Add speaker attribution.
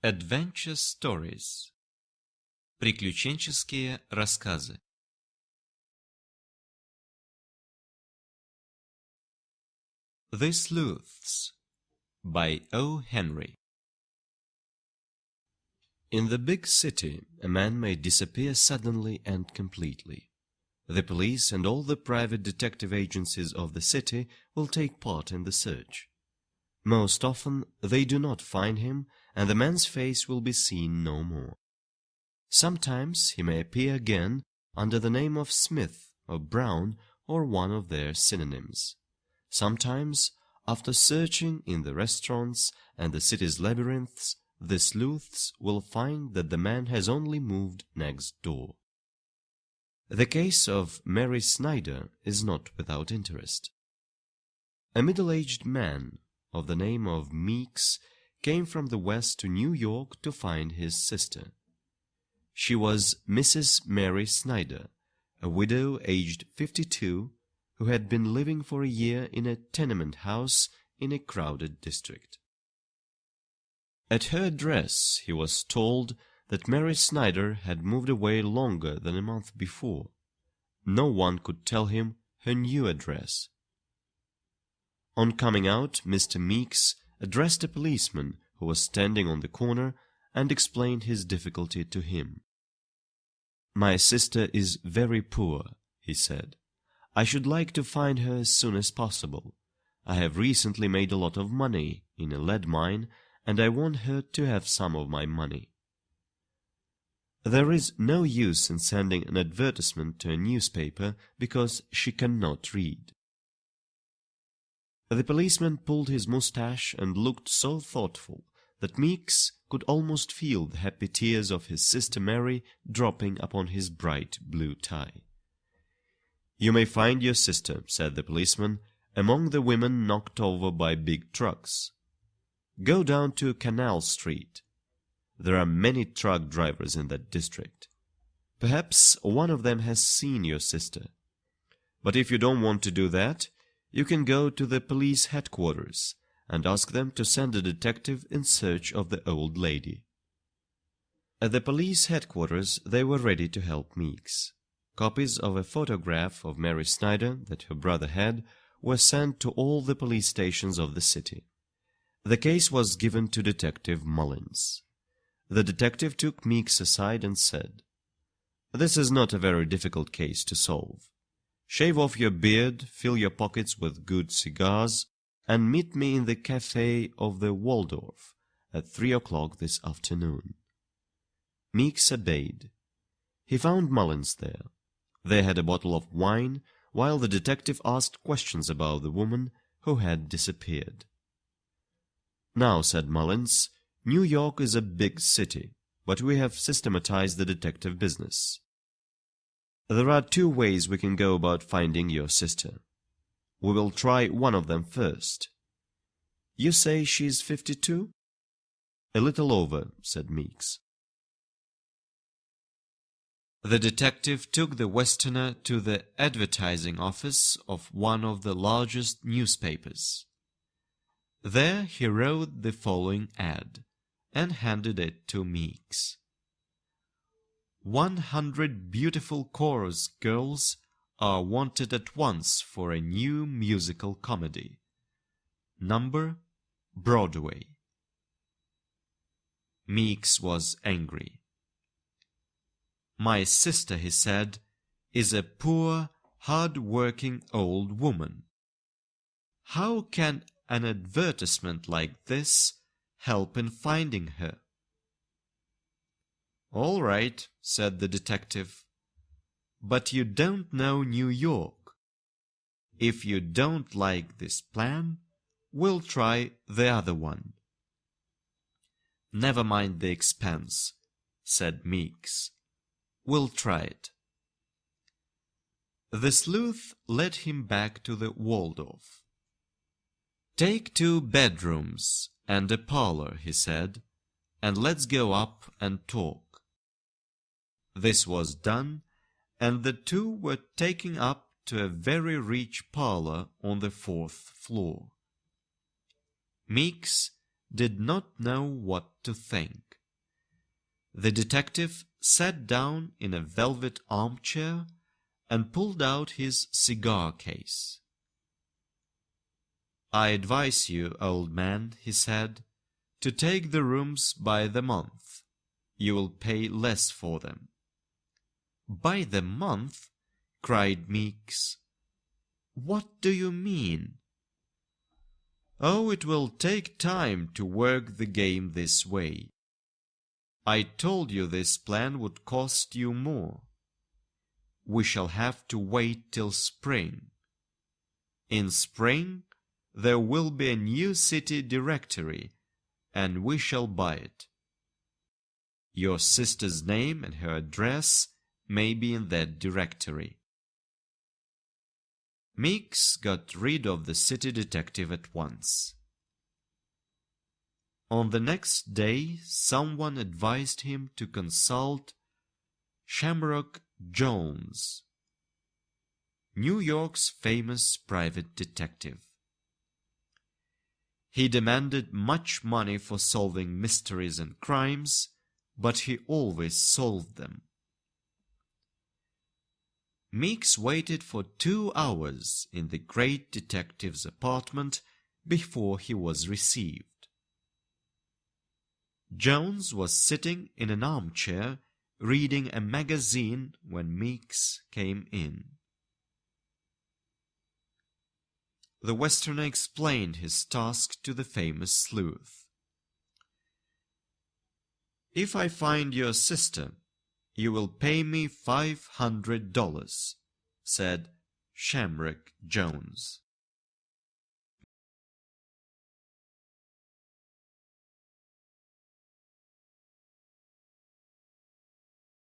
Speaker 1: Adventure Stories. Приключенческие рассказы. The Sleuths by O. Henry. In the big city, a man may disappear suddenly and completely. The police and all the private detective agencies of the city will take part in the search. Most often they do not find him, and the man's face will be seen no more. Sometimes he may appear again under the name of Smith or Brown or one of their synonyms. Sometimes, after searching in the restaurants and the city's labyrinths, the sleuths will find that the man has only moved next door. The case of Mary Snyder is not without interest. A middle-aged man of the name of Meeks came from the West to New York to find his sister. She was Mrs. Mary Snyder, a widow aged 52, who had been living for a year in a tenement house in a crowded district. At her address he was told that Mary Snyder had moved away longer than a month before. No one could tell him her new address. On coming out, Mr. Meeks addressed a policeman who was standing on the corner and explained his difficulty to him. "My sister is very poor," he said. "I should like to find her as soon as possible. I have recently made a lot of money in a lead mine, and I want her to have some of my money. There is no use in sending an advertisement to a newspaper because she cannot read." The policeman pulled his moustache and looked so thoughtful that Meeks could almost feel the happy tears of his sister Mary dropping upon his bright blue tie. "You may find your sister," said the policeman, "among the women knocked over by big trucks. Go down to Canal Street. There are many truck drivers in that district. Perhaps one of them has seen your sister. But if you don't want to do that, you can go to the police headquarters and ask them to send a detective in search of the old lady." At the police headquarters they were ready to help Meeks. Copies of a photograph of Mary Snyder that her brother had were sent to all the police stations of the city. The case was given to Detective Mullins. The detective took Meeks aside and said, "This is not a very difficult case to solve. Shave off your beard, fill your pockets with good cigars, and meet me in the cafe of the Waldorf at 3 o'clock this afternoon." Meeks obeyed. He found Mullins there. They had a bottle of wine, while the detective asked questions about the woman who had disappeared. "Now," said Mullins, "New York is a big city, but we have systematized the detective business. There are two ways we can go about finding your sister. We will try one of them first. You say she is 52? "A little over," said Meeks. The detective took the Westerner to the advertising office of one of the largest newspapers. There he wrote the following ad and handed it to Meeks. 100 beautiful chorus girls are wanted at once for a new musical comedy. Number, Broadway. Meeks was angry. "My sister," he said, "is a poor, hard-working old woman. How can an advertisement like this help in finding her?" "All right," said the detective, "but you don't know New York. If you don't like this plan, we'll try the other one." "Never mind the expense," said Meeks. "We'll try it." The sleuth led him back to the Waldorf. "Take 2 bedrooms and a parlor," he said, "and let's go up and talk." This was done, and the two were taken up to a very rich parlor on the 4th floor. Meeks did not know what to think. The detective sat down in a velvet armchair and pulled out his cigar case. "I advise you, old man," he said, "to take the rooms by the month. You will pay less for them." "By the month?" cried Meeks. "What do you mean?" "Oh, it will take time to work the game this way. I told you this plan would cost you more. We shall have to wait till spring. In spring, there will be a new city directory, and we shall buy it. Your sister's name and her address may be in that directory." Meeks got rid of the city detective at once. On the next day, someone advised him to consult Shamrock Jones, New York's famous private detective. He demanded much money for solving mysteries and crimes, but he always solved them. Meeks waited for 2 hours in the great detective's apartment before he was received. Jones was sitting in an armchair reading a magazine when Meeks came in. The Westerner explained his task to the famous sleuth. "If I find your sister, you will pay me $500, said Shamrock Jones.